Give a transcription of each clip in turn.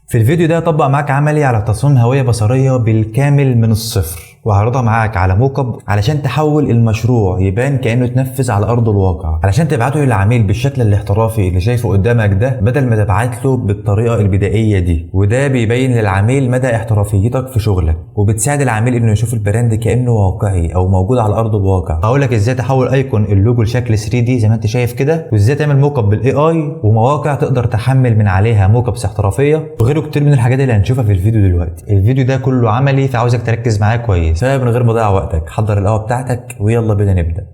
في الفيديو ده هطبق معاك عملي على تصميم هوية بصرية بالكامل من الصفر، وهعرضها معاك على موك اب علشان تحول المشروع يبان كأنه اتنفذ على أرض الواقع، علشان تبعته للعميل بالشكل الاحترافي اللي شايفه قدامك ده بدل ما تبعت له بالطريقة البدائية دي. وده بيبين للعميل مدى احترافيتك في شغلك، وبتساعد العميل انه يشوف البراند كأنه واقعي او موجود على أرض الواقع. هقولك ازاي تحول ايكون اللوجو لشكل 3D زي ما انت شايف كده، وازاي تعمل موك اب بالاي اي، ومواقع تقدر تحمل من عليها موك ابس احترافية، وغيره كتير من الحاجات اللي هنشوفها في الفيديو دلوقتي. الفيديو ده كله عملي، فعاوزك تركز معايا كويس. من غير ما اضيع وقتك حضر القهوة بتاعتك ويلا بينا نبدأ.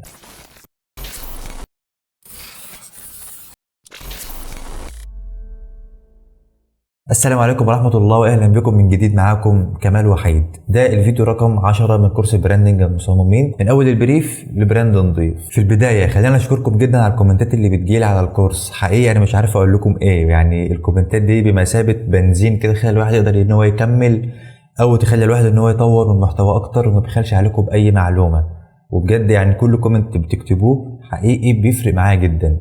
السلام عليكم ورحمة الله واهلا بكم من جديد. معاكم كمال وحيد. ده الفيديو رقم 10 من كورس براندنج المصممين، من اول البريف لبراند نضيف. في البداية خلينا اشكركم جدا على الكومنتات اللي بتجيلي على الكورس. حقيقي انا مش عارف اقول لكم ايه، يعني الكومنتات دي بمثابة بنزين كده، خلي الواحد يقدر ان هو يكمل، او تخلي الواحد ان هو يطور من محتوى اكتر وما بيخلش عليكم باي معلومة. وبجد يعني كل كومنت بتكتبوه حقيقي بيفرق معايا جدا،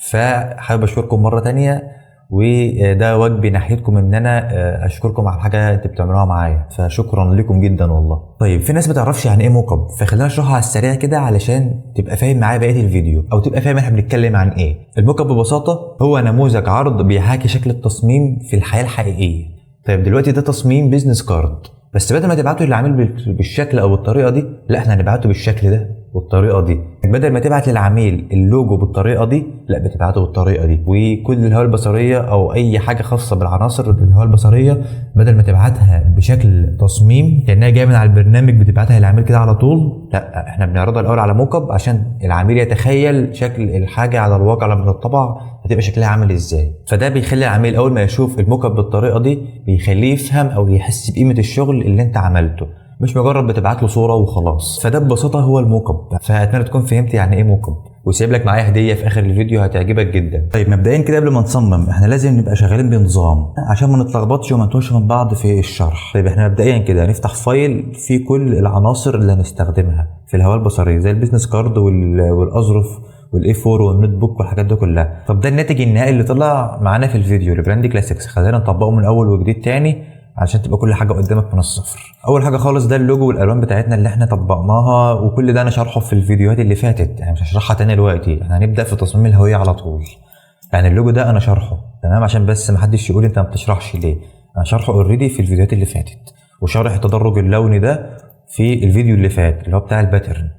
فحابب اشكركم مرة تانية، وده واجبي ناحيتكم ان انا اشكركم على حاجه انتوا بتعملوها معايا، فشكرا لكم جدا والله. طيب في ناس ما تعرفش يعني ايه موك اب، فخلينا اشرحها على السريع كده علشان تبقى فاهم معايا بقيه الفيديو، او تبقى فاهم احنا بنتكلم عن ايه. الموك اب ببساطه هو نموذج عرض بيحاكي شكل التصميم في الحياه الحقيقيه. طيب دلوقتي ده تصميم بيزنس كارد، بس بدل ما تبعته للعميل بالشكل او بالطريقه دي، لا احنا هنبعته بالشكل ده والطريقه دي. بدل ما تبعت للعميل اللوجو بالطريقه دي، لا بتبعته بالطريقه دي. وكل الهوية البصريه او اي حاجه خاصه بالعناصر الهوية البصريه، بدل ما تبعتها بشكل تصميم كانها جايه من على البرنامج بتبعتها للعميل كده على طول، لا احنا بنعرضها الاول على موك اب عشان العميل يتخيل شكل الحاجه على الواقع لما تطبع هتبقى شكلها عامل ازاي. فده بيخلي العميل اول ما يشوف الموك اب بالطريقه دي بيخليه يفهم او يحس بقيمه الشغل اللي انت عملته، مش مجرد بتبعت له صوره وخلاص. فده ببساطه هو الموك اب. فاتمنى تكون فهمت يعني ايه موك اب، وسيب لك معايا هديه في اخر الفيديو هتعجبك جدا. طيب مبدئيا كده قبل ما نصمم احنا لازم نبقى شغالين بنظام عشان ما نتلخبطش وما نتوهش من بعض في الشرح. طيب احنا مبدئيا كده هنفتح فايل فيه كل العناصر اللي هنستخدمها في الهوية البصريه، زي البيزنس كارد والاظرف والاي 4 والنوت بوك والحاجات دي كلها. طب ده الناتج النهائي اللي طلع معانا في الفيديو لبراند كلاسيكس. خلينا نطبقه من اول وجديد تاني عشان تبقى كل حاجه قدامك من الصفر. اول حاجه خالص ده اللوجو والالوان بتاعتنا اللي احنا طبقناها، وكل ده انا شارحه في الفيديوهات اللي فاتت، يعني مش هشرحها تاني دلوقتي. احنا هنبدا في تصميم الهويه على طول. يعني اللوجو ده انا شارحه تمام، عشان بس ما حدش يقول انت ما بتشرحش ليه. انا شارحه اوريدي في الفيديوهات اللي فاتت، وشارح التدرج اللوني ده في الفيديو اللي فات اللي هو بتاع الباترن،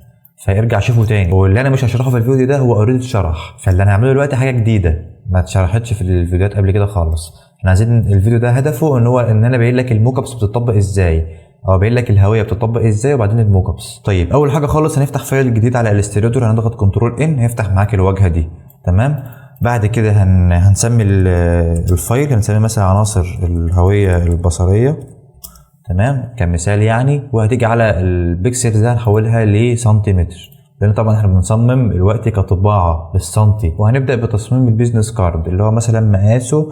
فيرجع شوفه تاني. واللي انا مش هشرحه في الفيديو ده هو اوريدي اتشرح، فاللي انا هعمله دلوقتي حاجه جديده ما اتشرحتش في الفيديوهات قبل كده خالص. احنا عايزين الفيديو ده هدفه ان هو ان انا باين لك الموك ابس بتطبق ازاي، او باين لك الهويه بتطبق ازاي، وبعدين الموك ابس. طيب اول حاجه خالص هنفتح فايل جديد على الاستريتور، هنضغط كنترول ان هيفتح معاك الواجهه دي تمام. بعد كده هنسمي الفايل، هنسميه مثلا عناصر الهويه البصريه تمام كمثال يعني. وهتيجي على البكسل ده هنحولها لسنتيمتر، لان طبعا احنا بنصمم الوقت كطباعه بالسنتي. وهنبدا بتصميم البيزنس كارد اللي هو مثلا مقاسه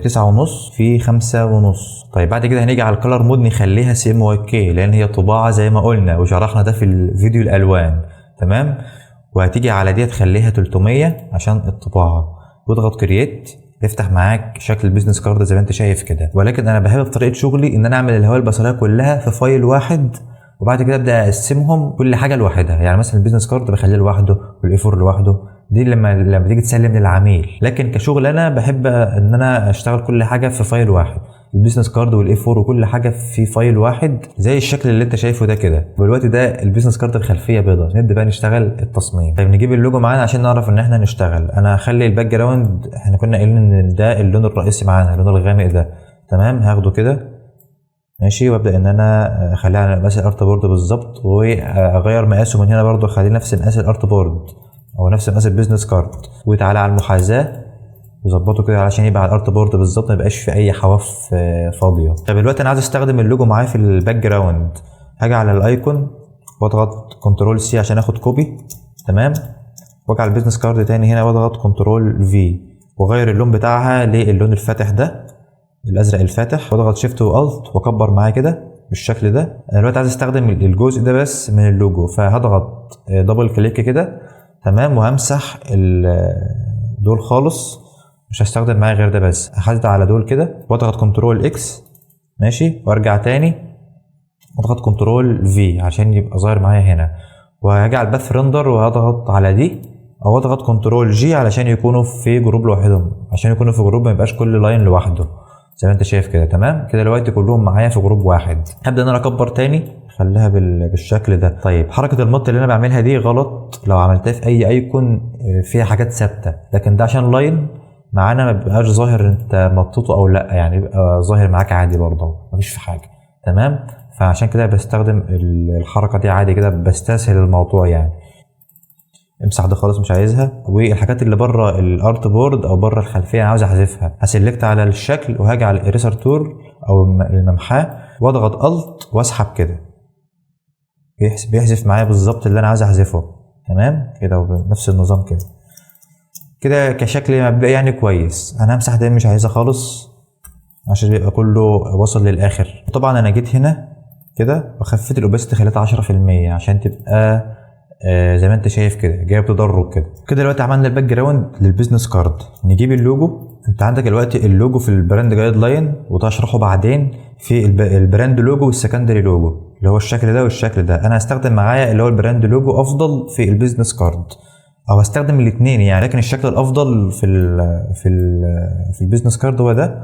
9.5 في 5.5. طيب بعد كده هنيجي على الكلر مود نخليها CMYK لان هي طباعه زي ما قلنا وشرحنا ده في الفيديو الالوان تمام. وهتيجي على دي تخليها 300 عشان الطباعه، واضغط كرييت يفتح معاك شكل البيزنس كارد زي ما انت شايف كده. ولكن انا بحب بطريقه شغلي ان انا اعمل الهوية البصريه كلها في فايل واحد، وبعد كده ابدا اقسمهم كل حاجه لوحدها. يعني مثلا البيزنس كارد بخليه لوحده والاي 4 لوحده، دي لما تيجي تسلم للعميل. لكن كشغل انا بحب ان انا اشتغل كل حاجه في فايل واحد، البيزنس كارد والاي 4 وكل حاجه في فايل واحد زي الشكل اللي انت شايفه ده كده. دلوقتي ده البيزنس كارد الخلفيه بيضاء، نبدا بقى نشتغل التصميم. طيب نجيب اللوجو معانا عشان نعرف ان احنا نشتغل. انا هخلي الباك جراوند، احنا كنا قايلين ان ده اللون الرئيسي معانا، اللون الغامق ده تمام. هاخده كده ماشي، وابدا ان انا اخليه على مقاس الارت بورد بالظبط، واغير مقاسه من هنا برضو اخليه نفس مقاس الارت بورد او نفس مقاس البيزنس كارد. وتعالى على المحاذاه وظبطه كده علشان يبقى على الارت بورد بالظبط، ما يبقاش في اي حواف فاضيه. طب دلوقتي انا عايز استخدم اللوجو معايا في الباك جراوند. هاجي على الايكون واضغط كنترول سي عشان اخد كوبي تمام، واجي على البيزنس كارد تاني هنا واضغط كنترول في واغير اللون بتاعها للون الفاتح ده، الازرق الفاتح، واضغط شيفت والت واكبر معايا كده بالشكل ده. انا دلوقتي عايز استخدم الجزء ده بس من اللوجو، فهضغط دبل كليك كده تمام، وهمسح دول خالص مش هستخدم معايا غير ده بس. هحدد على دول كده واضغط كنترول اكس ماشي، وارجع تاني واضغط كنترول في عشان يبقى ظاهر معايا هنا، وهاجي على الباث ريندر وهضغط على دي او اضغط كنترول جي علشان يكونوا في جروب لوحدهم، عشان يكونوا في جروب ما يبقاش كل لاين لوحده زي ما انت شايف كده. تمام كده دلوقتي كلهم معايا في جروب واحد. هبدا ان انا اكبر تاني خليها بالشكل ده. طيب حركه المط اللي انا بعملها دي غلط لو عملتها في اي ايكون فيها حاجات ثابته، لكن ده عشان لاين معانا ما بيبقاش ظاهر انت مطيته او لا، يعني بيبقى ظاهر معاك عادي برضه مفيش في حاجه. تمام فعشان كده بستخدم الحركه دي عادي كده، بستسهل الموضوع يعني. امسح ده خالص مش عايزها، والحاجات اللي بره الارت بورد او بره الخلفيه انا عاوز احذفها. هسلكت على الشكل وهاجي على الاريسر تول او الممحاه واضغط الت واسحب كده، بيحذف معايا بالظبط اللي انا عايز احذفه. تمام كده وبنفس النظام كده كده كشكل مبدئي يعني كويس. انا همسح ده مش عايزها خالص عشان يبقى كله وصل للاخر. طبعا انا جيت هنا كده وخفيت الاوباسيتي خليتها 10% عشان تبقى زي ما انت شايف كده جايه بتدرج كده. كده دلوقتي عملنا الباك جراوند للبيزنس كارد. نجيب اللوجو. انت عندك دلوقتي اللوجو في البراند جايد لاين وده هشرحه بعدين في البراند لوجو والسكندري لوجو اللي هو الشكل ده والشكل ده. انا هستخدم معايا اللي هو البراند لوجو افضل في البيزنس كارد، او هستخدم الاثنين يعني، لكن الشكل الافضل في البيزنس كارد هو ده،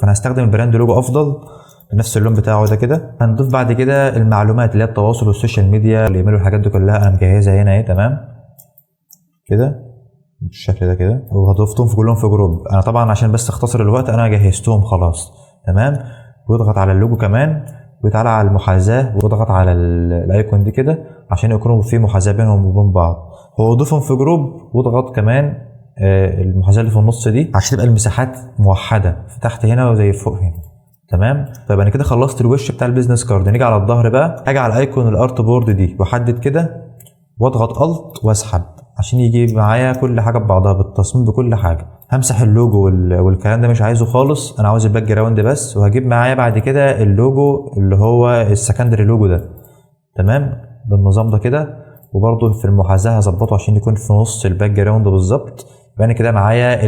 فانا هستخدم البراند لوجو افضل بنفس اللون بتاعه ده كده. هنضيف بعد كده المعلومات اللي هي التواصل والسوشيال ميديا والايميل والحاجات دي كلها انا مجهزها هنا اهي. تمام كده بالشكل ده كده، وهضيفتهم في كلهم في جروب. انا طبعا عشان بس اختصر الوقت انا جهزتهم خلاص. تمام واضغط على اللوجو كمان وتعالى على المحاذاه واضغط على الايكون دي كده عشان يكونوا في محاذاه بينهم وبين بعض، واضيفهم في جروب واضغط كمان المحاذاه اللي في النص دي عشان تبقى المساحات موحده في تحت هنا وزي فوق هنا. تمام طيب انا كده خلصت الوش بتاع البيزنس كارد. نيجي على الظهر بقى، هاجي على ايكون الارت بورد دي واحدد كده واضغط الت واسحب عشان يجي معايا كل حاجه ببعضها بالتصميم بكل حاجه. همسح اللوجو والكلام ده مش عايزه خالص، انا عاوز الباك جراوند بس، وهجيب معايا بعد كده اللوجو اللي هو السكندري لوجو ده. تمام بالنظام ده كده، وبرده في المحاذاه هظبطه عشان يكون في نص الباك جراوند بالظبط. يبقى انا كده معايا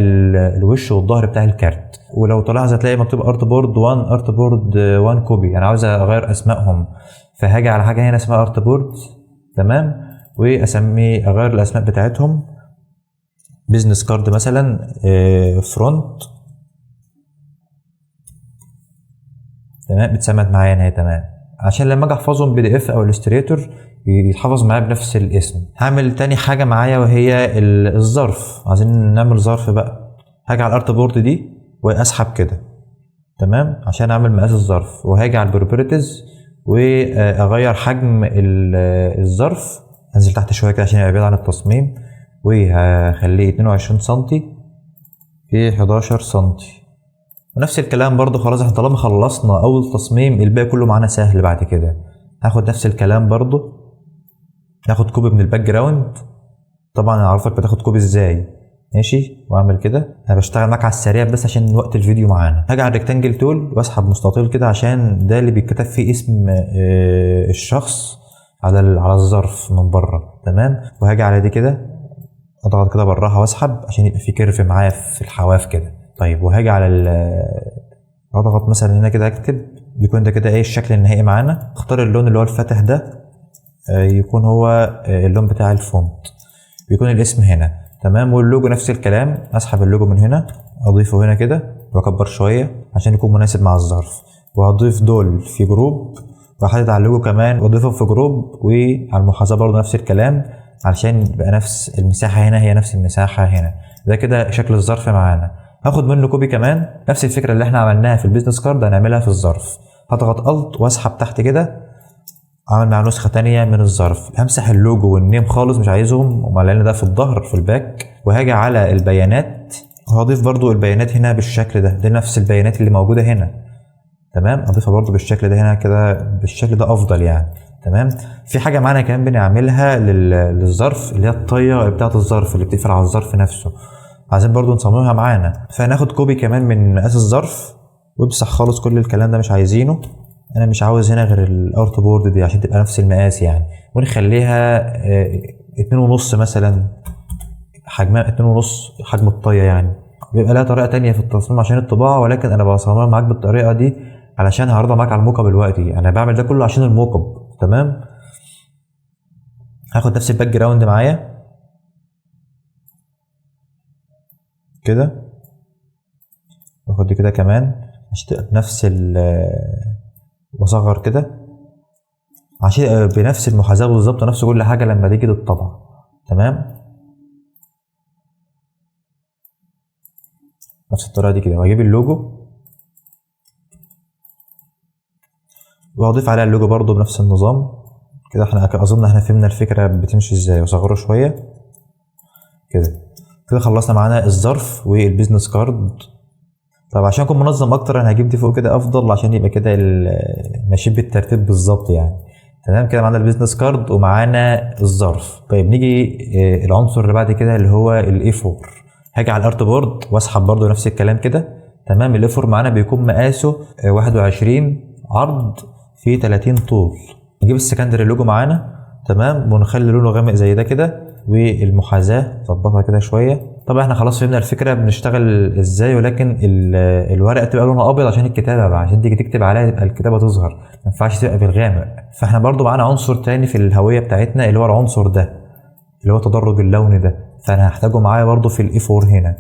الوش والظهر بتاع الكارت. ولو تلاحظ هتلاقي مكتوب ارت بورد 1 ارت بورد 1 كوبي، انا عاوز اغير اسمائهم، فهاجي على حاجه هنا اسمها ارت بورد. تمام واسمي اغير الاسماء بتاعتهم بيزنس كارد مثلا فرونت. تمام اتسمت معايا هنا. تمام عشان لما اجي احفظهم بي دي اف او الستريتور يتحفظ معايا بنفس الاسم. هعمل تاني حاجه معايا وهي الظرف. عايزين نعمل ظرف بقى. هاجي على الارت بورد دي واسحب كده. تمام عشان اعمل مقاس الظرف، وهاجي على البروبرتيز واغير حجم الظرف. انزل تحت شويه كده عشان يبقى بعيد عن التصميم، وهخليه 22 سم في 11 سم. ونفس الكلام برضو. خلاص احنا طالما خلصنا اول تصميم الباقي كله معانا سهل بعد كده. هاخد نفس الكلام برضو، هاخد كوبي من الباك جراوند. طبعا انا عارفك بتاخد كوبي ازاي ماشي، واعمل كده. انا بشتغل معاك على السريع بس عشان وقت الفيديو معانا. هاجي على الريكتانجل تول واسحب مستطيل كده عشان ده اللي بيتكتب فيه اسم الشخص على الظرف من بره. تمام وهاجي على دي كده اضغط كده براها واسحب عشان يبقى في كيرف معايا في الحواف كده. طيب وهاجي على اضغط مثلا هنا كده اكتب يكون ده كده ايه الشكل النهائي معانا. اختار اللون اللي هو الفاتح ده يكون هو اللون بتاع الفونت، بيكون الاسم هنا. تمام واللوجو نفس الكلام. اسحب اللوجو من هنا اضيفه هنا كده واكبر شويه عشان يكون مناسب مع الظرف، وهضيف دول في جروب، واحدد على اللوجو كمان واضيفهم في جروب، وعلى المحاذاه برضه نفس الكلام علشان يبقى نفس المساحه هنا هي نفس المساحه هنا. ده كده شكل الظرف معانا. هاخد منه كوبي كمان، نفس الفكره اللي احنا عملناها في البيزنس كارد هنعملها في الظرف. هضغط الت واسحب تحت كده اعمل مع نسخه تانية من الظرف. همسح اللوجو والنيم خالص مش عايزهم، لان ده في الظهر في الباك. وهاجي على البيانات وهضيف برضو البيانات هنا بالشكل ده. دي نفس البيانات اللي موجوده هنا. تمام اضيفها برضو بالشكل ده هنا كده، بالشكل ده افضل يعني. تمام في حاجه معانا كمان بنعملها للظرف اللي هي الطيه بتاعه الظرف اللي بتقفل على الظرف نفسه، عايزين برضو نصممها معانا. فهناخد كوبي كمان من مقاس الظرف وامسح خالص كل الكلام ده مش عايزينه. انا مش عاوز هنا غير الارت بورد دي عشان تبقى نفس المقاس يعني، ونخليها 2.5 مثلا، حجمها 2.5 حجم الطيه يعني. بيبقى لها طريقه تانية في التصميم عشان الطباعه، ولكن انا بصممها معاك بالطريقه دي علشان هعرضها معاك على الموقع دلوقتي. انا بعمل ده كله عشان الموقع. تمام. هاخد نفس الباك جراوند معايا كده، واخد دي كده كمان عشان نفس بصغر كده عشان بنفس المحاذاه بالظبط ونفس كل حاجه لما تيجي تطبع. تمام. نفس الطريقه دي كده، وهجيب اللوجو واضيف عليها اللوجو برضو بنفس النظام كده. احنا اظن احنا فهمنا الفكره بتمشي ازاي. وصغره شويه كده خلصنا معانا الظرف والبيزنس كارد. طب عشان اكون منظم اكتر انا هجيب دي فوق كده افضل عشان يبقى كده ماشيين بالترتيب بالظبط يعني. تمام كده معانا البيزنس كارد ومعانا الظرف. طيب نيجي العنصر اللي بعد كده اللي هو الاي 4. هاجي على الارت بورد واسحب برضو نفس الكلام كده. تمام. الاي 4 معانا بيكون مقاسه 21 عرض في 30 طول. نجيب السكندري لوجو معانا. تمام. ونخلي لونه غامق زي ده كده، والمحاذاه نظبطها كده شويه. طبعا احنا خلاص فهمنا الفكره بنشتغل ازاي، ولكن الورقه تبقى لونها ابيض عشان الكتابه بقى، عشان تيجي تكتب عليها تبقى الكتابه تظهر، ما ينفعش تبقى بالغامق. فاحنا برضو معانا عنصر تاني في الهويه بتاعتنا اللي هو العنصر ده اللي هو تدرج اللون ده، فانا هحتاجه معايا برضو في الاي 4 هنا.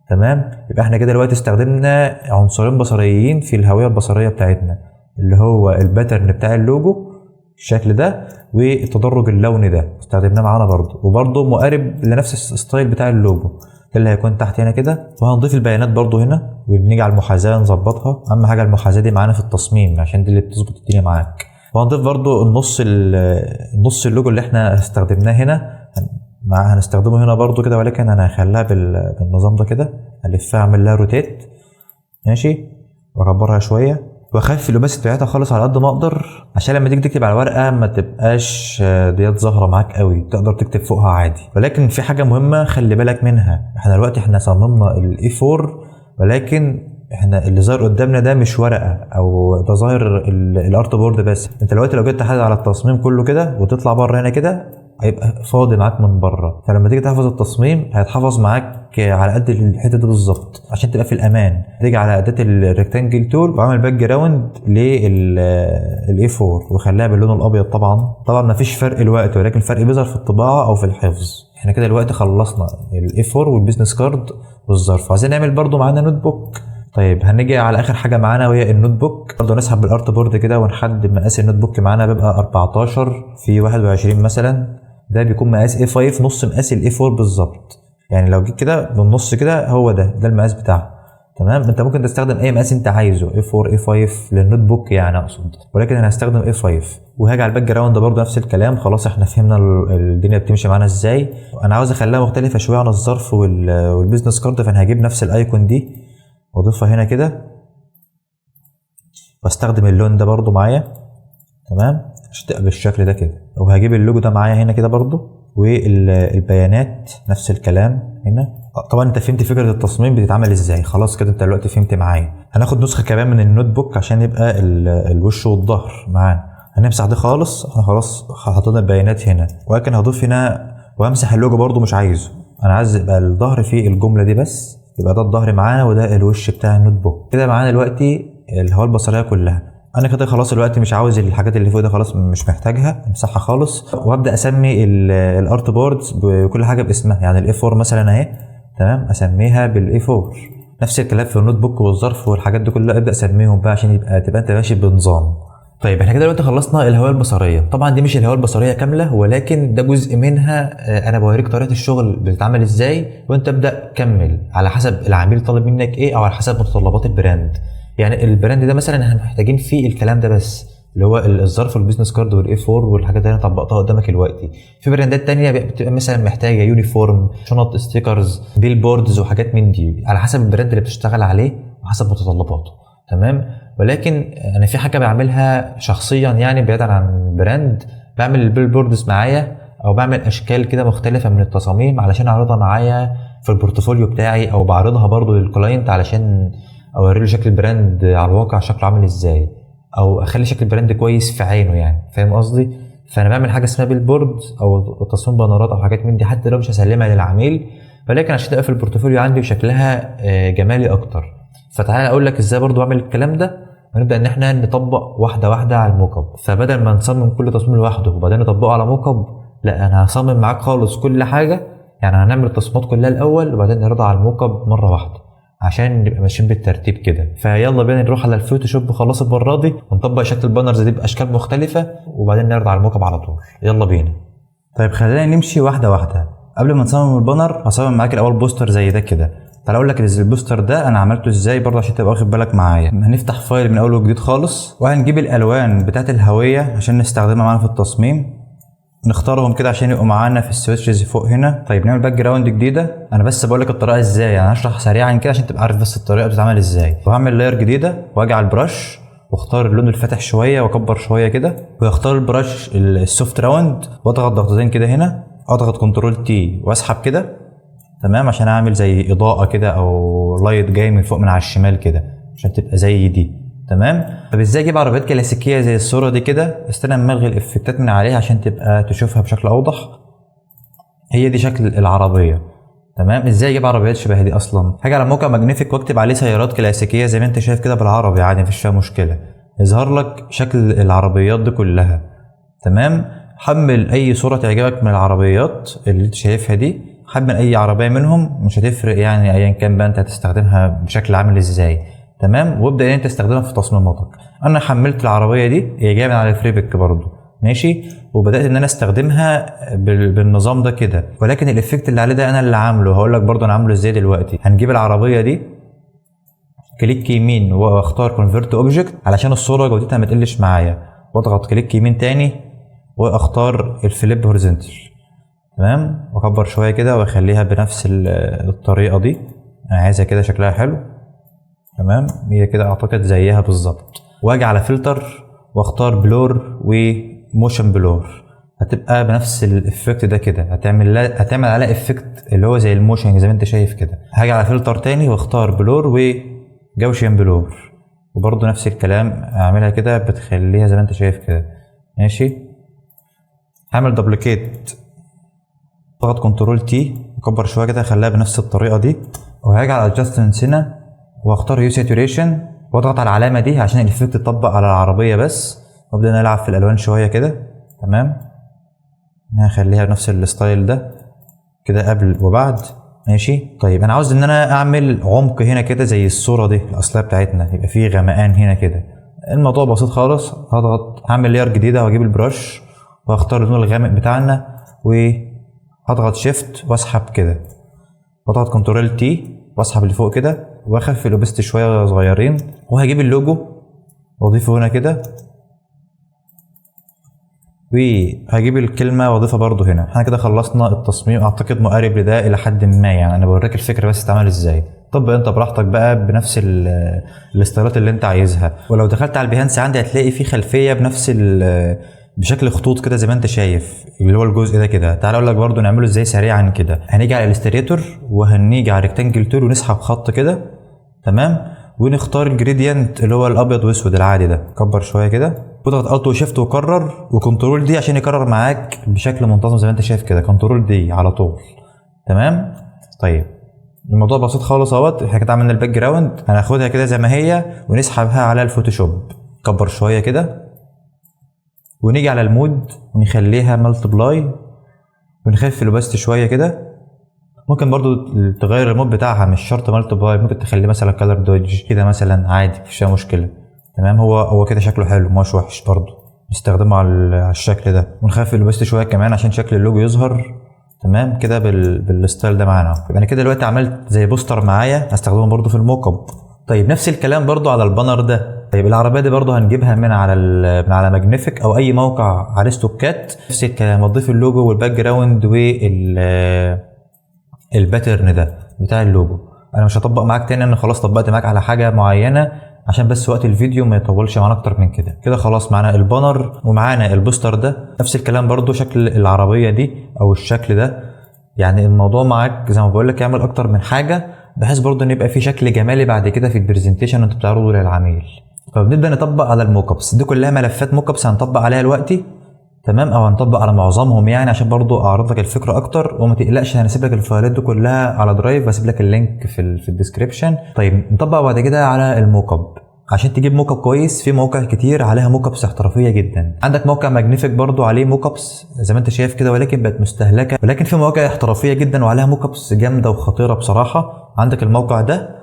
تمام. يبقى احنا كده دلوقتي استخدمنا عنصرين بصريين في الهويه البصريه بتاعتنا اللي هو الباترن بتاع اللوجو الشكل ده، والتدرج اللوني ده استخدمناه معانا برضو، وبرضو مقارب لنفس الستايل بتاع اللوجو ده اللي هيكون تحت هنا كده. وهنضيف البيانات برضو هنا، ونيجي على المحاذاه نظبطها. اهم حاجه المحاذاه دي معانا في التصميم عشان دي اللي بتظبط الدنيا معاك. وهنضيف برضو النص اللوجو اللي احنا استخدمناه هنا هنستخدمه هنا برضو كده، ولكن انا هخليها بالنظام ده كده. هلفها اعمل لها روتيت ماشي، واكبرها شويه واخفف الاوباسيتي بتاعتها خالص على قد ما اقدر عشان لما تيجي تكتب على الورقه ما تبقاش ديت ظاهره معاك قوي، تقدر تكتب فوقها عادي. ولكن في حاجه مهمه خلي بالك منها. احنا دلوقتي صممنا الاي 4، ولكن احنا اللي ظاهر قدامنا ده مش ورقه او ده ظاهر الارت بورد بس. انت دلوقتي لو جيت تحدد على التصميم كله كده وتطلع بره هنا كده هيبقى فاضي معاك من بره، فلما تيجي تحفظ التصميم هيتحفظ معاك على قد الحته دي بالظبط عشان تبقى في الامان. تيجي على اداه الريكتانجل تول واعمل باك جراوند للاي 4 وخليها باللون الابيض. طبعا مفيش فرق الوقت، ولكن الفرق بيظهر في الطباعه او في الحفظ. احنا كده دلوقتي خلصنا الاي 4 والبيزنس كارد والظرف. عايزين نعمل برده معانا نوت بوك. طيب هنيجي على اخر حاجه معانا وهي النوت بوك. برضه نسحب بالارت بورد كده ونحدد مقاس النوت بوك. معانا بيبقى 14 في 21 مثلا، ده بيكون مقاس A5 نص مقاس ال A4 بالظبط. يعني لو جيت كده بالنص كده هو ده المقاس بتاعه. تمام. انت ممكن تستخدم اي مقاس انت عايزه، A4 A5 للنوت بوك يعني اقصد، ولكن انا هستخدم A5. وهاجي على الباك جراوند برضه نفس الكلام. خلاص احنا فهمنا الدنيا بتمشي معانا ازاي. انا عاوز اخليها مختلفه شويه عن الظرف والبيزنس كارد، فانا هجيب نفس الايكون دي واضيفها هنا كده واستخدم اللون ده برضه معايا. تمام. عشان تبقى بالشكل ده كده. وهجيب اللوجو ده معايا هنا كده برضو، والبيانات نفس الكلام هنا. طبعا انت فهمت فكره التصميم بتتعمل ازاي. خلاص كده انت دلوقتي فهمت معايا. هناخد نسخه كمان من النوت بوك عشان يبقى الوش والظهر معانا. هنمسح دي خالص. احنا خلاص حطينا البيانات هنا، ولكن هضيف هنا وامسح اللوجو برضو مش عايزه. انا عايز يبقى الظهر في الجمله دي بس، يبقى ده الظهر معانا وده الوش بتاع النوت بوك. كده معانا دلوقتي الهويه البصريه كلها. انا كده خلاص دلوقتي مش عاوز الحاجات اللي فوق ده، خلاص مش محتاجها، امسحها خالص. وابدا اسمي الارت بوردز بكل حاجه باسمها. يعني الاي 4 مثلا اهي. تمام. اسميها بالاي 4. نفس الكلام في النوت بوك والظرف والحاجات دي كلها ابدا اسميهم بقى عشان تبقى انت ماشي بنظام. طيب احنا كده دلوقتي خلصنا الهويه البصريه. طبعا دي مش الهويه البصريه كامله، ولكن ده جزء منها. انا بوريك طريقه الشغل بتتعمل ازاي، وانت ابدا كمل على حسب العميل طالب منك ايه او على حسب متطلبات البراند. يعني البراند ده مثلا احنا محتاجين فيه الكلام ده بس، اللي هو الظرف والبيزنس كارد والاي 4 والحاجات اللي انا طبقتها قدامك دلوقتي. في براندات تانية بتبقى مثلا محتاجه يونيفورم، شنط، ستيكرز، بيل بوردز وحاجات من دي، على حسب البراند اللي بتشتغل عليه وحسب متطلباته. تمام. ولكن انا في حاجه بعملها شخصيا يعني بعيدا عن البراند. بعمل البيل بوردز معايا او بعمل اشكال كده مختلفه من التصاميم علشان اعرضها معايا في البورتفوليو بتاعي، او بعرضها برضو للكلاينت علشان اوري له شكل البراند على الواقع شكله عامل ازاي، او اخلي شكل البراند كويس في عينه يعني. فاهم قصدي؟ فانا بعمل حاجه اسمها بيل بورد او تصميم بانرات او حاجات من دي، حتى لو مش هسلمها للعميل ولكن عشان تبقى في البورتفوليو عندي وشكلها جمالي اكتر. فتعالى اقول لك ازاي برضو اعمل الكلام ده، ونبدا ان احنا نطبق واحده واحده على الموك اب. فبدل ما نصمم كل تصميم لوحده وبعدين نطبقه على موك اب، لا انا هصمم معاك خالص كل حاجه. يعني هنعمل التصميمات كلها الاول وبعدين نعرضها على الموك اب مره واحده عشان نبقى ماشيين بالترتيب كده. فيلا بينا نروح على الفوتوشوب خلاص المره دي ونطبق شكل البانرز دي باشكال مختلفه وبعدين نعرض على الموك اب على طول. يلا بينا. طيب خلينا نمشي واحده واحده. قبل ما نصمم البانر هصمم معاك الاول بوستر زي ده كده. تعال اقول لك البوستر ده انا عملته ازاي برضه عشان تبقى واخد بالك معايا. هنفتح فايل من اول وجديد خالص وهنجيب الالوان بتاعت الهويه عشان نستخدمها معانا في التصميم، نختارهم كده عشان يبقوا معانا في السويتشز فوق هنا. طيب نعمل باك جراوند جديده. انا بس بقول لك الطريقه ازاي، يعني هشرح سريعا كده عشان تبقى عارف بس الطريقه بتتعمل ازاي. وهعمل لاير جديده واجي على البرش واختار اللون الفاتح شويه واكبر شويه كده، واختار البرش السوفت راوند واضغط ضغطتين كده هنا، اضغط كنترول تي واسحب كده تمام عشان اعمل زي اضاءه كده او لايت جاي من فوق من على الشمال كده عشان تبقى زي دي تمام. طب ازاي اجيب عربيات كلاسيكيه زي الصوره دي كده؟ استنى اما الغي الافكتات من عليها عشان تبقى تشوفها بشكل اوضح. هي دي شكل العربيه تمام. ازاي اجيب عربيات شبه دي اصلا؟ حاجه على موقع ماجنيفيك واكتب عليه سيارات كلاسيكيه زي ما انت شايف كده بالعربي عادي مفيش فيها مشكله، يظهر لك شكل العربيات دي كلها تمام. حمل اي صوره تعجبك من العربيات اللي انت شايفها دي، حمل اي عربيه منهم مش هتفرق يعني ايا كان بقى انت هتستخدمها بشكل عامل ازاي تمام. وابدا ان انت تستخدمها في تصميماتك. انا حملت العربيه دي هي جايه من على الفريبك برضو ماشي، وبدات ان انا استخدمها بالنظام ده كده، ولكن الافكت اللي عليه ده انا اللي عامله. هقول لك برضو انا عامله ازاي دلوقتي. هنجيب العربيه دي كليك يمين واختار كونفرت اوبجكت علشان الصوره جودتها ما تقلش معايا، واضغط كليك يمين تاني واختار الفليب هوريزونتال تمام، واكبر شويه كده واخليها بنفس الطريقه دي. انا عايزها كده شكلها حلو تمام، هي كده اعتقد زيها بالظبط. واجي على فلتر واختار بلور وموشن بلور، هتبقى بنفس الافكت ده كده. هتعمل عليها افكت اللي هو زي الموشن زي ما انت شايف كده. هاجي على فلتر تاني واختار بلور وجوشن بلور، وبرضه نفس الكلام اعملها كده بتخليها زي ما انت شايف كده ماشي. هعمل دبليكيت، اضغط كنترول تي اكبر شويه كده اخليها بنفس الطريقه دي، وهاجي على ادجستمنت هنا واختار هيو ساتوريشن واضغط على العلامه دي عشان الافكت يتطبق على العربيه بس، وابدا نلعب في الالوان شويه كده تمام. هخليها بنفس الستايل ده كده قبل وبعد ماشي. طيب انا عاوز ان انا اعمل عمق هنا كده زي الصوره دي الاصليه بتاعتنا، يبقى فيه غمقان هنا كده. الموضوع بسيط خالص. هعمل لاير جديده واجيب البرش واختار اللون الغامق بتاعنا وهضغط شيفت واسحب كده، واضغط كنترول تي واسحب اللي فوق كده واخفف الاوبستي شويه صغيرين، وهجيب اللوجو واضيفه هنا كده، وهجيب الكلمه واضيفها برضو هنا. احنا كده خلصنا التصميم اعتقد مقارب لده الى حد ما، يعني انا بوريك الفكره بس تتعمل ازاي. طب انت براحتك بقى بنفس الاستايلات اللي انت عايزها. ولو دخلت على البيهانس عندي هتلاقي في خلفيه بنفس بشكل خطوط كده زي ما انت شايف اللي هو الجزء ده كده. تعال اقول لك برضو نعمله ازاي سريعا كده. هنيجي على الستريتور وهنيجي على ريكتانجل تول ونسحب خط كده تمام، ونختار الجريدينت اللي هو الابيض واسود العادي ده. كبر شويه كده واضغط الت وشيفت وكرر وكنترول دي عشان يكرر معاك بشكل منتظم زي ما انت شايف كده. كنترول دي على طول تمام. طيب الموضوع بسيط خالص اهوت. احنا كده عملنا الباك جراوند، هناخدها كده زي ما هي ونسحبها على الفوتوشوب. كبر شويه كده ونيجي على المود ونخليها ملتبلاي ونخفف الاوباستي شويه كده. ممكن برضو تغير المود بتاعها مش شرط ملتبلاي، ممكن تخليه مثلا كلر دوج كده مثلا عادي مفيش مشكله تمام. هو كده شكله حلو مش وحش برضو، نستخدمه على الشكل ده. ونخفف الاوباستي شويه كمان عشان شكل اللوجو يظهر تمام كده بالستايل ده معانا. يبقى انا كده دلوقتي عملت زي بوستر معايا هستخدمه برضو في الموك اب. طيب نفس الكلام برضو على البانر ده. طيب العربيه دي برضو هنجيبها من على ماجنيفيك او اي موقع عليه ستوكات. نفس الكلام هتضيف اللوجو والباك جراوند والباترن ده بتاع اللوجو. انا مش هطبق معاك تاني، انا خلاص طبقت معاك على حاجه معينه عشان بس وقت الفيديو ما يطولش معانا اكتر من كده. كده خلاص معانا البانر ومعانا البوستر ده. نفس الكلام برضو شكل العربيه دي او الشكل ده. يعني الموضوع معاك زي ما بقول لك يعمل اكتر من حاجه بحيث برضو ان يبقى في شكل جمالي بعد كده في البرزنتيشن وانت بتعرضه للعميل. فبنبدا نطبق على الموك ابس دي كلها ملفات موك ابس هنطبق عليها دلوقتي تمام، او هنطبق على معظمهم يعني عشان برضو اعرض لك الفكره اكتر. وما تقلقش هنسيب لك الفايلات دي كلها على درايف، واسيب لك اللينك في الديسكريبشن. طيب نطبق بعد كده على الموك اب. عشان تجيب موك اب كويس في مواقع كتير عليها موك ابس احترافيه جدا. عندك موقع ماجنيفيك برضو عليه موك ابس زي ما انت شايف كده، ولكن بقت مستهلكه. ولكن في مواقع احترافيه جدا وعليها موك ابس جامده وخطيره بصراحه. عندك الموقع ده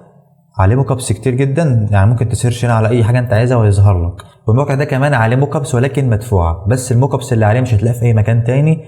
عليه موك ابس كتير جدا، يعني ممكن تسيرش هنا على اي حاجه انت عايزها ويظهر لك. والموقع ده كمان عليه موك ابس ولكن مدفوعه، بس الموك ابس اللي عليه مش هتلاقيها في اي مكان تاني.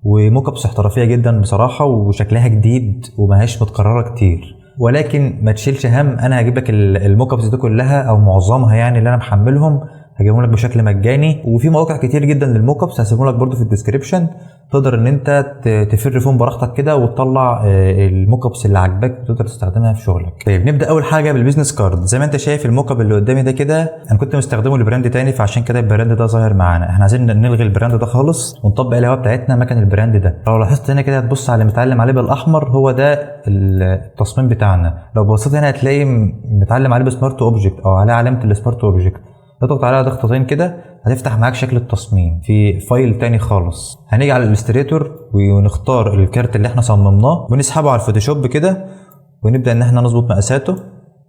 وموك ابس احترافيه جدا بصراحه، وشكلها جديد وماهيش متكرره كتير. ولكن ما تشيلش هم، انا هجيب لك الموك ابس دي كلها او معظمها يعني اللي انا محملهم، هجيبهم لك بشكل مجاني. وفي مواقع كتير جدا للموك ابس هسيبهم لك برده في الديسكريبشن، تقدر ان انت تفر فيهم براحتك كده وتطلع الموك ابس اللي عاجباك وتقدر تستخدمها في شغلك. طيب نبدا اول حاجه بالبيزنس كارد. زي ما انت شايف الموك اب اللي قدامي ده كده انا كنت مستخدمه لبراند تاني، فعشان كده البراند ده ظاهر معانا. احنا عايزين نلغي البراند ده خالص ونطبق الهواء بتاعتنا مكان البراند ده. لو لاحظت هنا كده هتبص على اللي متعلم عليه بالاحمر، هو ده التصميم بتاعنا. لو بصيت هنا هتلاقي متعلم عليه بسمارت اوبجكت او عليه علامه السمارت اوبجكت. تضغط عليها ضغطتين كده هتفتح معاك شكل التصميم في فايل تاني خالص. هنيجي على الالستريتور ونختار الكارت اللي احنا صممناه ونسحبه على الفوتوشوب كده، ونبدا ان احنا نظبط مقاساته.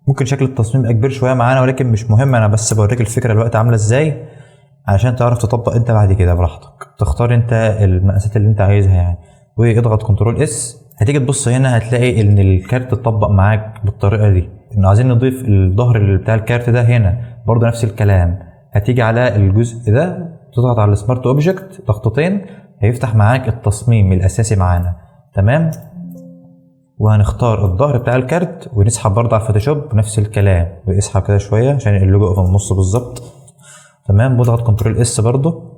ممكن شكل التصميم يبقى كبير شويه معانا ولكن مش مهم، انا بس بوريك الفكره دلوقتي عامله ازاي عشان تعرف تطبق انت بعد كده براحتك. تختار انت المقاسات اللي انت عايزها يعني، واضغط كنترول اس. هتيجي تبص هنا هتلاقي ان الكارت اتطبق معاك بالطريقه دي. انه عايزين نضيف الظهر اللي بتاع الكارت ده هنا برضه نفس الكلام. هتيجي على الجزء ده تضغط على السمارت اوبجكت ضغطتين، هيفتح معاك التصميم الاساسي معانا. تمام، وهنختار الظهر بتاع الكارت ونسحب برضه على الفوتوشوب نفس الكلام، واسحب كده شويه عشان اللوجو في النص بالظبط. تمام، بضغط كنترول اس برضه.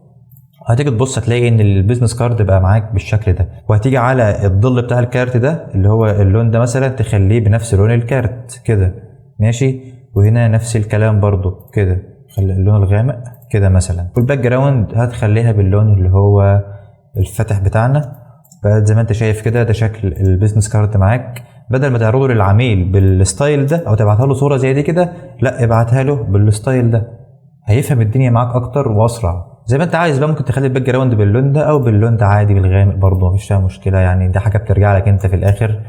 هتيجي تبص هتلاقي ان البيزنس كارد بقى معاك بالشكل ده. وهتيجي على الظل بتاع الكارت ده اللي هو اللون ده مثلا تخليه بنفس لون الكارت كده، ماشي. وهنا نفس الكلام برضه كده، خلي اللون الغامق كده مثلا. والباك جراوند هتخليها باللون اللي هو الفاتح بتاعنا. بقى زي ما انت شايف كده ده شكل البيزنس كارد معاك. بدل ما تعرضه للعميل بالستايل ده او تبعتها له صوره زي دي كده، لا ابعتها له بالستايل ده، هيفهم الدنيا معاك اكتر واسرع. زي ما انت عايز بقى، ممكن تخلي الباك جراوند باللون ده او باللون ده عادي بالغامق برضه، مفيش فيها مشكله يعني، دي حاجه بترجع لك انت في الاخر.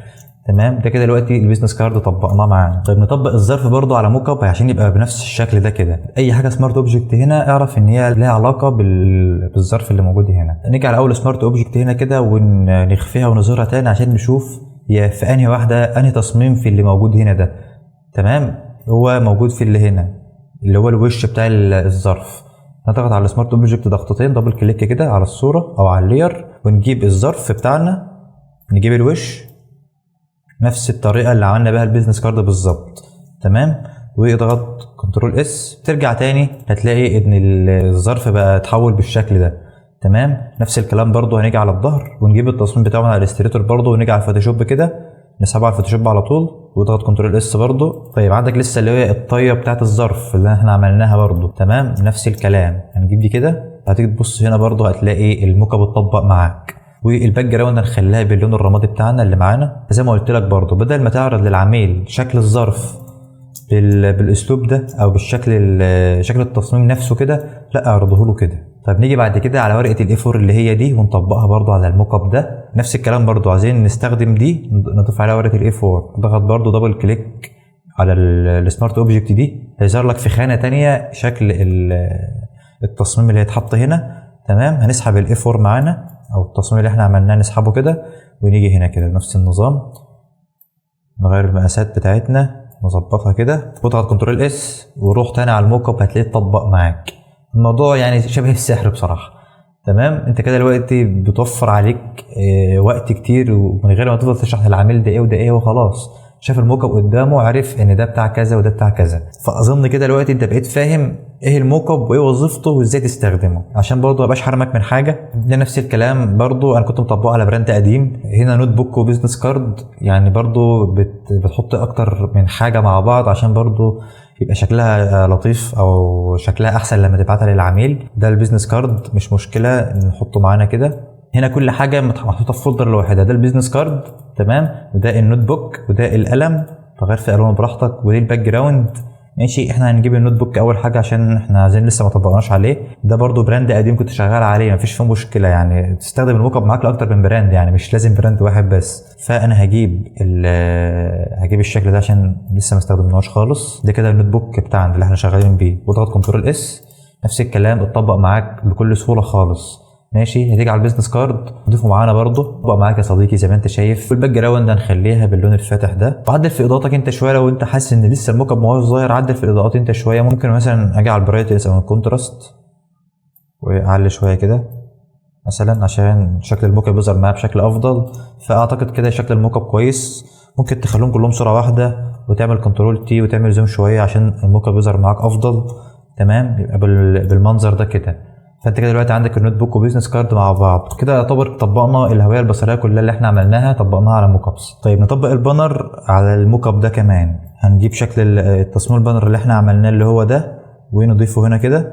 تمام، ده كده دلوقتي البيزنس كارد طبقناه معانا. طيب نطبق الظرف برضو على موك اب عشان يبقى بنفس الشكل ده كده. اي حاجه سمارت اوبجكت هنا اعرف ان هي لها علاقه بالظرف اللي موجود هنا. نيجي على اول سمارت اوبجكت هنا كده ونخفيها ونظهرها تاني عشان نشوف هي في انهي واحده انهي تصميم في اللي موجود هنا ده. تمام، هو موجود في اللي هنا اللي هو الوش بتاع الظرف. نضغط على السمارت اوبجكت ضغطتين دبل كليك كده على الصوره او على اللاير، ونجيب الظرف بتاعنا، نجيب الوش نفس الطريقه اللي عملنا بيها البيزنس كارد بالظبط. تمام، واضغط كنترول اس. ترجع تاني هتلاقي ان الظرف بقى اتحول بالشكل ده. تمام، نفس الكلام برضو. هنيجي على الظهر ونجيب التصميم بتاعه على الالستريتور برضو، ونيجي على الفوتوشوب كده نسحبه على الفوتوشوب على طول واضغط كنترول اس برضو. طيب عندك لسه اللي هي الطيه بتاعت الظرف اللي احنا عملناها برضو. تمام، نفس الكلام هنجيب دي كده. هتيجي تبص هنا برضو هتلاقي الموك اب اتطبق معاك. والباك جراوند هنخليها باللون الرمادي بتاعنا اللي معانا. زي ما قلت لك برضو، بدل ما تعرض للعميل شكل الظرف بالاسلوب ده او بالشكل شكل التصميم نفسه كده، لا اعرضه له كده. طب نيجي بعد كده على ورقه الاي 4 اللي هي دي ونطبقها برضو على الموك اب ده. نفس الكلام برضو، عايزين نستخدم دي نضيف عليها ورقه الاي 4. ضغط برضو دبل كليك على السمارت اوبجكت دي، هيظهر لك في خانه تانية شكل التصميم اللي هيتحط هنا. تمام، هنسحب الاي 4 معانا او التصميم اللي احنا عملناه نسحبه كده، ونيجي هنا كده بنفس النظام نغير المقاسات بتاعتنا نظبطها كده، واضغط كنترول اس وروح تاني على الموك اب هتلاقيه اتطبق معاك. الموضوع يعني شبه السحر بصراحه. تمام، انت كده دلوقتي بتوفر عليك وقت كتير، ومن غير ما تفضل تشرح للعميل ده ايه وده ايه، وخلاص شاف الموك اب قدامه عرف ان ده بتاع كذا وده بتاع كذا. فاظن كده دلوقتي انت بقيت فاهم ايه الموك اب وايه وظيفته وازاي تستخدمه، عشان برضه مبقاش حرمك من حاجه. ده نفس الكلام برضه انا كنت مطبقه على براند قديم. هنا نوت بوك وبزنس كارد، يعني برضه بتحط اكتر من حاجه مع بعض عشان برضه يبقى شكلها لطيف او شكلها احسن لما تبعتها للعميل. ده البيزنس كارد مش مشكله نحطه معانا كده. هنا كل حاجه محطوطه في فولدر لوحدها. ده البيزنس كارد، تمام، وده النوت بوك، وده القلم تغير في الوانه براحتك، ودي الباك جراوند ماشي. احنا هنجيب النوت بوك اول حاجه عشان احنا عايزين لسه ما طبقناش عليه. ده برضو براند قديم كنت شغال عليه، مفيش فيه مشكله يعني، تستخدم الموك اب معاك لاكتر من براند يعني، مش لازم براند واحد بس. فانا هجيب الشكل ده عشان لسه ما استخدمناهوش خالص. ده كده النوت بوك بتاعنا اللي احنا شغالين بيه، واضغط كنترول اس، نفس الكلام اتطبق معاك بكل سهوله خالص. ماشي. هتيجي على البيزنس كارد تضيفه معانا برضه، بقى معاك يا صديقي زي ما انت شايف. والباك جراوند هنخليها باللون الفاتح ده، وعدل في اضاءتك انت شويه. لو انت حاسس ان لسه الموك اب ما هوش ظاهر، عدل في الاضاءات انت شويه. ممكن مثلا اجي على البرايتنس او الكونتراست واعلي شويه كده مثلا عشان شكل الموك اب يظهر معايا بشكل افضل. فاعتقد كده شكل الموك اب كويس. ممكن تخليهم كلهم صوره واحده وتعمل كنترول تي وتعمل زوم شويه عشان الموك اب يظهر معاك افضل. تمام. يبقى بالمنظر ده كده. فانت كده دلوقتي عندك النوت بوك وبيزنس كارد مع بعض كده، يعتبر طبقنا الهويه البصريه كلها اللي احنا عملناها، طبقناها على موك ابس. طيب نطبق البانر على الموك اب ده كمان. هنجيب شكل التصميم البانر اللي احنا عملناه اللي هو ده، ونضيفه هنا كده،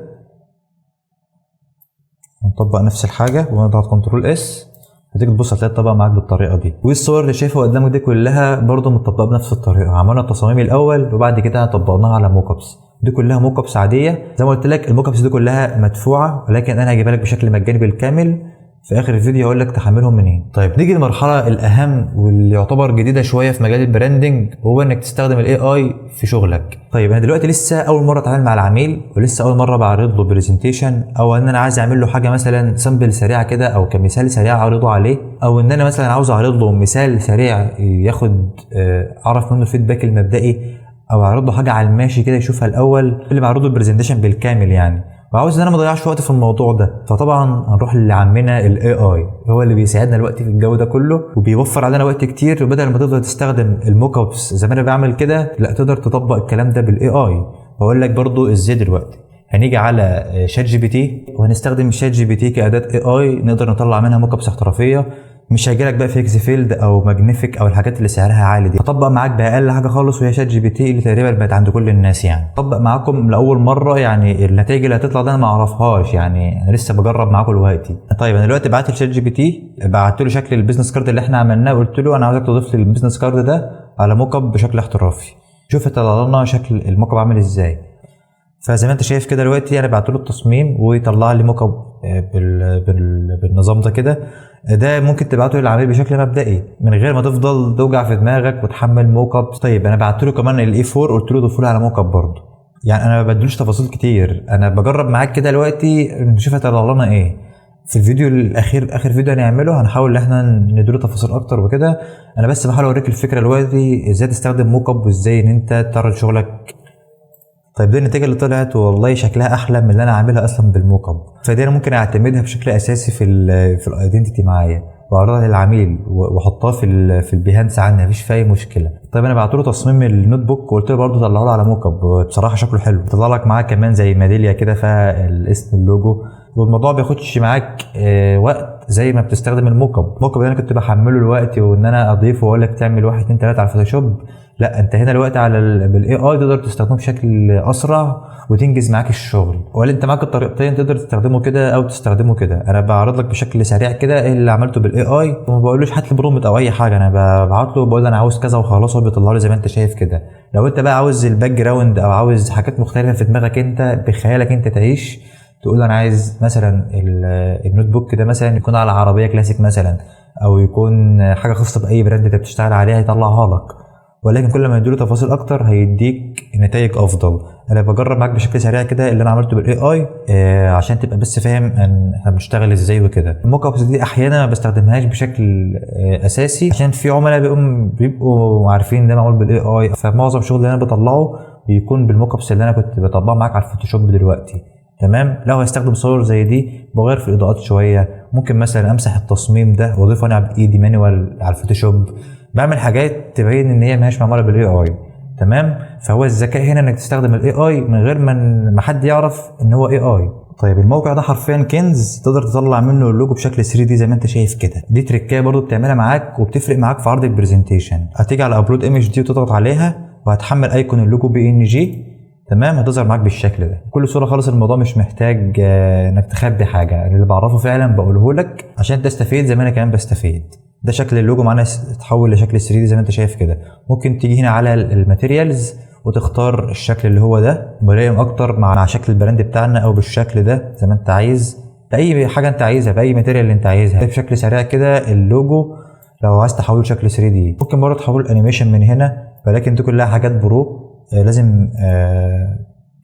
ونطبق نفس الحاجه ونضغط كنترول اس. هتيجي تبص هتلاقي الطبقه معاك بالطريقه دي. والصور اللي شايفها قدامك دي كلها برده متطبقه بنفس الطريقه. عملنا التصاميم الاول وبعد كده طبقناها على موك ابس. دي كلها موك ابس عاديه زي ما قلت لك. الموك ابس دي كلها مدفوعه، ولكن انا هجيبها لك بشكل مجاني بالكامل في اخر الفيديو، هقول لك تحملهم منين. طيب نيجي للمرحله الاهم واللي يعتبر جديده شويه في مجال البراندنج، وهو انك تستخدم الاي اي في شغلك. طيب انا دلوقتي لسه اول مره اتعامل مع العميل، ولسه اول مره بعرض له برزنتيشن، او ان انا عايز اعمل له حاجه مثلا سامبل سريعه كده او كمثال سريع اعرضه عليه، او ان انا مثلا عاوز اعرض له مثال سريع ياخد اعرف منه الفيدباك المبدئي، او اعرض له حاجه على الماشي كده يشوفها الاول اللي بعرض له البرزنتيشن بالكامل يعني، وعاوز ان انا ما اضيعش وقت في الموضوع ده. فطبعا هنروح لعمنا الاي اي، هو اللي بيساعدنا الوقت في الجو ده كله وبيوفر علينا وقت كتير. وبدل ما تفضل تستخدم الموك ابس زي ما انا بعمل كده، لا تقدر تطبق الكلام ده بالاي اي. هقول لك برضو ازاي دلوقتي. هنيجي على شات جي بي تي، وهنستخدم شات جي بي تي كاداه اي اي نقدر نطلع منها موك ابس احترافيه. مش هيجيلك بقى في اكسفيلد او ماجنيفيك او الحاجات اللي سعرها عالي دي. هطبق معاك باقل حاجه خالص وهي شات جي بي تي اللي تقريبا بقت عند كل الناس يعني. هطبق معاكم لاول مره يعني، النتائج اللي هتطلع ده انا ما اعرفهاش يعني، انا لسه بجرب معاكم دلوقتي. طيب انا دلوقتي بعت لشات جي بي تي، بعت له شكل البيزنس كارد اللي احنا عملناه، وقلت له انا عاوزك تضيف لي البيزنس كارد ده على موك اب بشكل احترافي. شوف طلع لنا شكل الموك اب عامل ازاي. فزي ما انت شايف كده دلوقتي انا بعت له التصميم ويطلع لي موك اب بالنظام ده كده. ده ممكن تبعته للعميل بشكل مبدئي من غير ما تفضل توجع في دماغك وتحمل موك اب. طيب انا بعت له كمان الاي 4، قلت له ضيفه لي على موك اب برضه. يعني انا ما بدلوش تفاصيل كتير، انا بجرب معاك كده دلوقتي نشوف هيطلع لنا ايه. في الفيديو الاخير، اخر فيديو هنعمله، هنحاول ان احنا نديله تفاصيل اكتر وكده. انا بس بحاول اوريك الفكره دلوقتي ازاي تستخدم موك اب وازاي ان انت تعرض شغلك. طيب دي النتيجه اللي طلعت، والله شكلها احلى من اللي انا عاملها اصلا بالموك اب. فدي انا ممكن اعتمدها بشكل اساسي في الايدنتيتي معايا، واعرضها للعميل واحطها في البيهانس عندي، مفيش فيها اي مشكله. طيب انا بعت له تصميم النوت بوك وقلت له برضه طلعه له على موك اب. بصراحه شكله حلو، طلع لك معاه كمان زي ميداليه كده فيها الاسم اللوجو، والموضوع بياخدش معاك وقت زي ما بتستخدم الموك اب. الموك اب انا كنت بحمله دلوقتي وان انا اضيفه واقول لك تعمل 1 2 3 على الفوتوشوب. لا انت هنا دلوقتي على بالاي اي تقدر تستخدمه بشكل اسرع وتنجز معاك الشغل. ولا انت معاك الطريقتين، تقدر تستخدمه كده او تستخدمه كده. انا بعرض لك بشكل سريع كده ايه اللي عملته بالاي اي، وما بقولوش هات لي برومت او اي حاجه، انا ببعت له بقول انا عاوز كذا وخلاص، هو بيطلع لي زي ما انت شايف كده. لو انت بقى عاوز الباك جراوند او عاوز حاجات مختلفه في دماغك انت بخيالك انت تعيش، تقول انا عايز مثلا النوت بوك ده مثلا يكون على عربيه كلاسيك مثلا، او يكون حاجه خاصه باي براند انت بتشتغل عليها يطلعها لك. ولكن كل ما يديله تفاصيل اكتر هيديك نتائج افضل. انا بجرب معاك بشكل سريع كده اللي انا عملته بالاي اي عشان تبقى بس فاهم ان احنا بنشتغل ازاي وكده. الموك ابس دي احيانا ما بستخدمهاش بشكل اساسي عشان في عملاء بيبقوا عارفين ده معمول بالاي اي، فمعظم الشغل اللي انا بطلعه بيكون بالموك ابس اللي انا كنت بطبقها معاك على الفوتوشوب دلوقتي. تمام. لو هستخدم صور زي دي بغير في الاضاءات شويه، ممكن مثلا امسح التصميم ده واضيفه انا بايدي مانوال على الفوتوشوب، بعمل حاجات تبين ان هي ماهيش معموله بالاي اي. تمام. فهو الذكاء هنا انك تستخدم الاي اي من غير ما حد يعرف ان هو اي اي. طيب الموقع ده حرفيا كنز، تقدر تطلع منه اللوجو بشكل 3 دي زي ما انت شايف كده. دي تريكايه برضو بتعملها معاك وبتفرق معاك في عرض البرزنتيشن. هتيجي على ابلود ايمج دي وتضغط عليها وهتحمل ايكون اللوجو بي ان جي. تمام. هتظهر معاك بالشكل ده بكل صوره خالص. الموضوع مش محتاج انك تخبي حاجه، اللي بعرفه فعلا بقوله لك عشان تستفيد زي ما انا كمان بستفيد. ده شكل اللوجو معانا اتحول لشكل 3 دي زي ما انت شايف كده. ممكن تيجي هنا على الماتيريالز وتختار الشكل اللي هو ده ملائم اكتر مع شكل البراند بتاعنا، او بالشكل ده زي ما انت عايز، باي حاجه انت عايزها، باي ماتيريال اللي انت عايزها. بشكل سريع كده اللوجو لو عايز تحوله شكل 3D ممكن برضه تحول انيميشن من هنا، ولكن دي كلها حاجات برو. لازم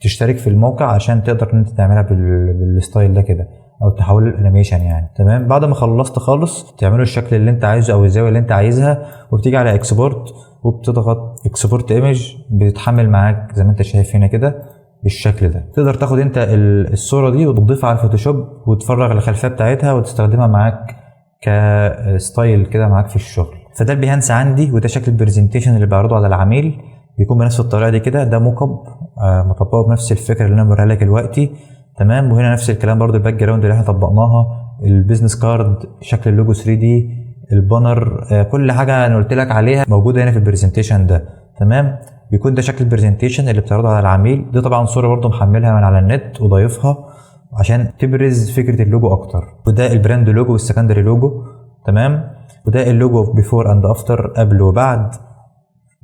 تشترك في الموقع عشان تقدر ان انت تعملها بالستايل ده كده، او تحول الانيميشن يعني. تمام. بعد ما خلصت خالص تعمله الشكل اللي انت عايزه او الزاويه اللي انت عايزها، وبتيجي على اكسبورت وبتضغط اكسبورت ايمج، بتتحمل معاك زي ما انت شايف هنا كده بالشكل ده. تقدر تاخد انت الصوره دي وتضيفها على الفوتوشوب وتفرغ الخلفيه بتاعتها وتستخدمها معاك كستايل كده معاك في الشغل. فده البيهانس عندي، وده شكل البرزنتيشن اللي بعرضه على العميل، بيكون بنفس الطريقه دي كده. ده موك اب مطبقه بنفس الفكره اللي انا بوريها لك دلوقتي. تمام. وهنا نفس الكلام برضو، الباك جراوند اللي احنا طبقناها، البيزنس كارد، شكل اللوجو 3D، البانر، كل حاجه انا قلت لك عليها موجوده هنا في البرزنتيشن ده. تمام. بيكون ده شكل البرزنتيشن اللي بتعرضه على العميل. دي طبعا صوره برضو محملها من على النت وضايفها عشان تبرز فكره اللوجو اكتر. وده البراند لوجو والسكندري لوجو. تمام. وده اللوجو بيفور اند افتر، قبل وبعد.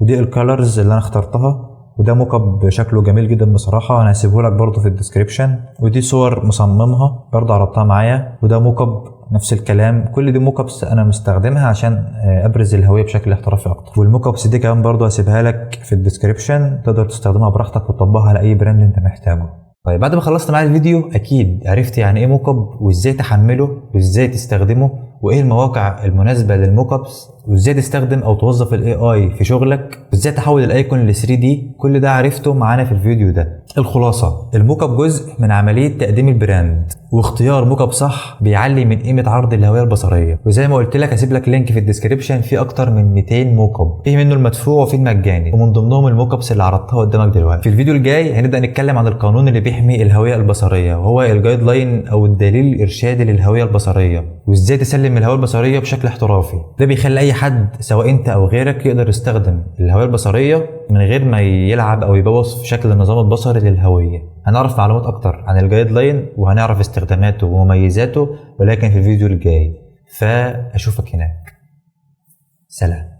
ودي الكالرز اللي انا اخترتها. وده موك اب شكله جميل جدا بصراحه، انا هسيبه لك برضه في الديسكريبشن. ودي صور مصممها برضه عرضتها معايا. وده موك اب نفس الكلام. كل دي موك ابس انا مستخدمها عشان ابرز الهويه بشكل احترافي اكتر. والموك ابس دي كمان برضه هسيبها لك في الديسكريبشن، تقدر تستخدمها براحتك وتطبقها على اي براند انت محتاجه. طيب بعد ما خلصت معايا الفيديو اكيد عرفت يعني ايه موك اب، وازاي تحمله، وازاي تستخدمه، وايه المواقع المناسبه للموك ابس، وازاي تستخدم او توظف الاي اي في شغلك، وازاي تحول الايكون ل 3D. كل ده عرفته معانا في الفيديو ده. الخلاصه، الموك اب جزء من عمليه تقديم البراند، واختيار موك اب صح بيعلي من قيمه عرض الهويه البصريه. وزي ما قلت لك هسيب لك لينك في الديسكريبشن فيه اكتر من 200 موك اب، فيه منه المدفوع وفيه المجاني، ومن ضمنهم الموك ابس اللي عرضتها قدامك دلوقتي. في الفيديو الجاي هنبدا نتكلم عن القانون اللي بيحمي الهويه البصريه، وهو الجايد لاين او الدليل الارشادي للهويه البصريه، وازاي تسلم الهويه البصريه بشكل احترافي. ده بيخلي اي حد سواء انت او غيرك يقدر يستخدم الهويه البصريه من غير ما يلعب او يبوظ في شكل النظام البصري للهويه. هنعرف معلومات اكتر عن الجايد لاين وهنعرف استخداماته ومميزاته، ولكن في الفيديو الجاي. فاشوفك هناك. سلام.